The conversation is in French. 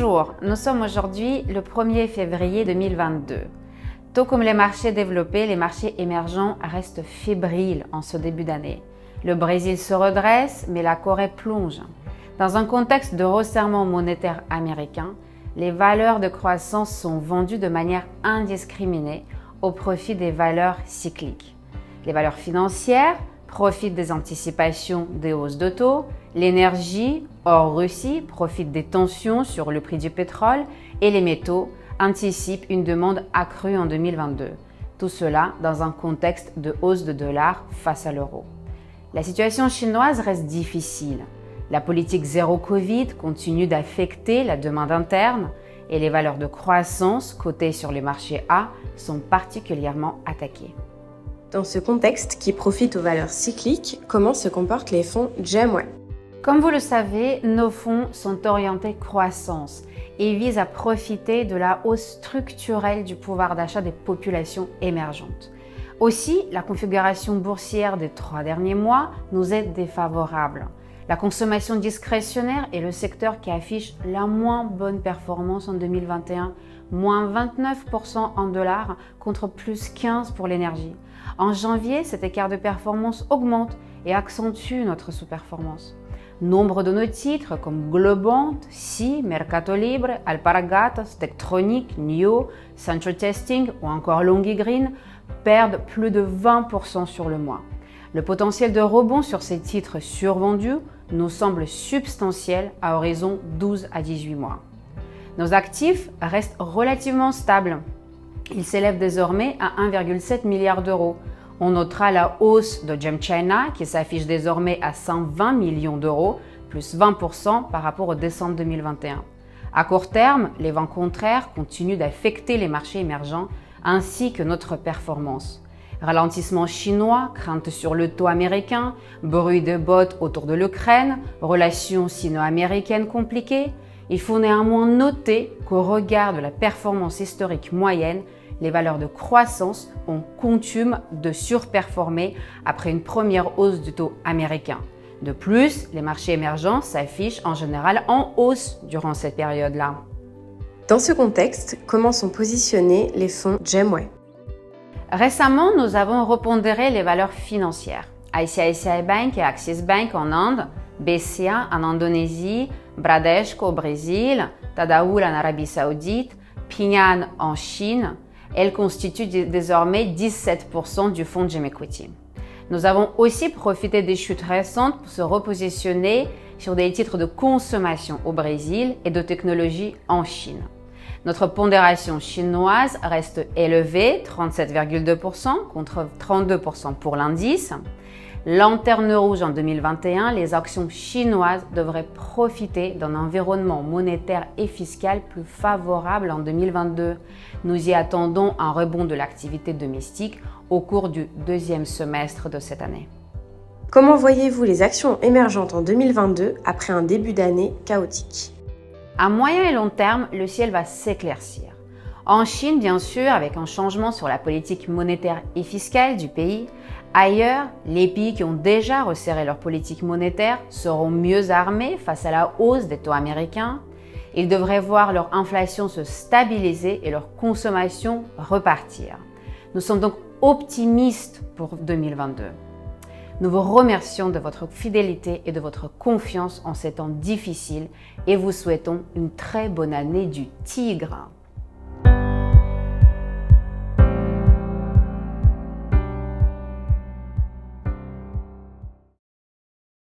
Bonjour, nous sommes aujourd'hui le 1er février 2022. Tout comme les marchés développés, les marchés émergents restent fébriles en ce début d'année. Le Brésil se redresse, mais la Corée plonge. Dans un contexte de resserrement monétaire américain, les valeurs de croissance sont vendues de manière indiscriminée au profit des valeurs cycliques. Les valeurs financières profitent des anticipations des hausses de taux, l'énergie, hors Russie, profite des tensions sur le prix du pétrole et les métaux anticipent une demande accrue en 2022. Tout cela dans un contexte de hausse de dollar face à l'euro. La situation chinoise reste difficile. La politique zéro Covid continue d'affecter la demande interne et les valeurs de croissance cotées sur les marchés A sont particulièrement attaquées. Dans ce contexte qui profite aux valeurs cycliques, comment se comportent les fonds GEM-Web? Comme vous le savez, nos fonds sont orientés croissance et visent à profiter de la hausse structurelle du pouvoir d'achat des populations émergentes. Aussi, la configuration boursière des 3 derniers mois nous est défavorable. La consommation discrétionnaire est le secteur qui affiche la moins bonne performance en 2021, moins 29% en dollars contre plus 15% pour l'énergie. En janvier, cet écart de performance augmente et accentue notre sous-performance. Nombre de nos titres comme Globant, SI, Mercado Libre, Alpargatas, Tektronix, NIO, Central Testing ou encore Longigreen perdent plus de 20% sur le mois. Le potentiel de rebond sur ces titres survendus nous semble substantiel à horizon 12 à 18 mois. Nos actifs restent relativement stables. Ils s'élèvent désormais à 1,7 milliard d'euros. On notera la hausse de GEM China qui s'affiche désormais à 120 millions d'euros, plus 20% par rapport au décembre 2021. À court terme, les vents contraires continuent d'affecter les marchés émergents ainsi que notre performance. Ralentissement chinois, crainte sur le taux américain, bruit de bottes autour de l'Ukraine, relations sino-américaines compliquées. Il faut néanmoins noter qu'au regard de la performance historique moyenne, les valeurs de croissance ont coutume de surperformer après une première hausse du taux américain. De plus, les marchés émergents s'affichent en général en hausse durant cette période-là. Dans ce contexte, comment sont positionnés les fonds GEM-Web? Récemment, nous avons repondéré les valeurs financières. ICICI Bank et Axis Bank en Inde, BCA en Indonésie, Bradesco au Brésil, Tadawul en Arabie Saoudite, Ping An en Chine. Elles constituent désormais 17% du fonds GEM Equity. Nous avons aussi profité des chutes récentes pour se repositionner sur des titres de consommation au Brésil et de technologie en Chine. Notre pondération chinoise reste élevée, 37,2% contre 32% pour l'indice. Lanterne rouge en 2021, les actions chinoises devraient profiter d'un environnement monétaire et fiscal plus favorable en 2022. Nous y attendons un rebond de l'activité domestique au cours du deuxième semestre de cette année. Comment voyez-vous les actions émergentes en 2022 après un début d'année chaotique? À moyen et long terme, le ciel va s'éclaircir. En Chine, bien sûr, avec un changement sur la politique monétaire et fiscale du pays. Ailleurs, les pays qui ont déjà resserré leur politique monétaire seront mieux armés face à la hausse des taux américains. Ils devraient voir leur inflation se stabiliser et leur consommation repartir. Nous sommes donc optimistes pour 2022. Nous vous remercions de votre fidélité et de votre confiance en ces temps difficiles et vous souhaitons une très bonne année du tigre.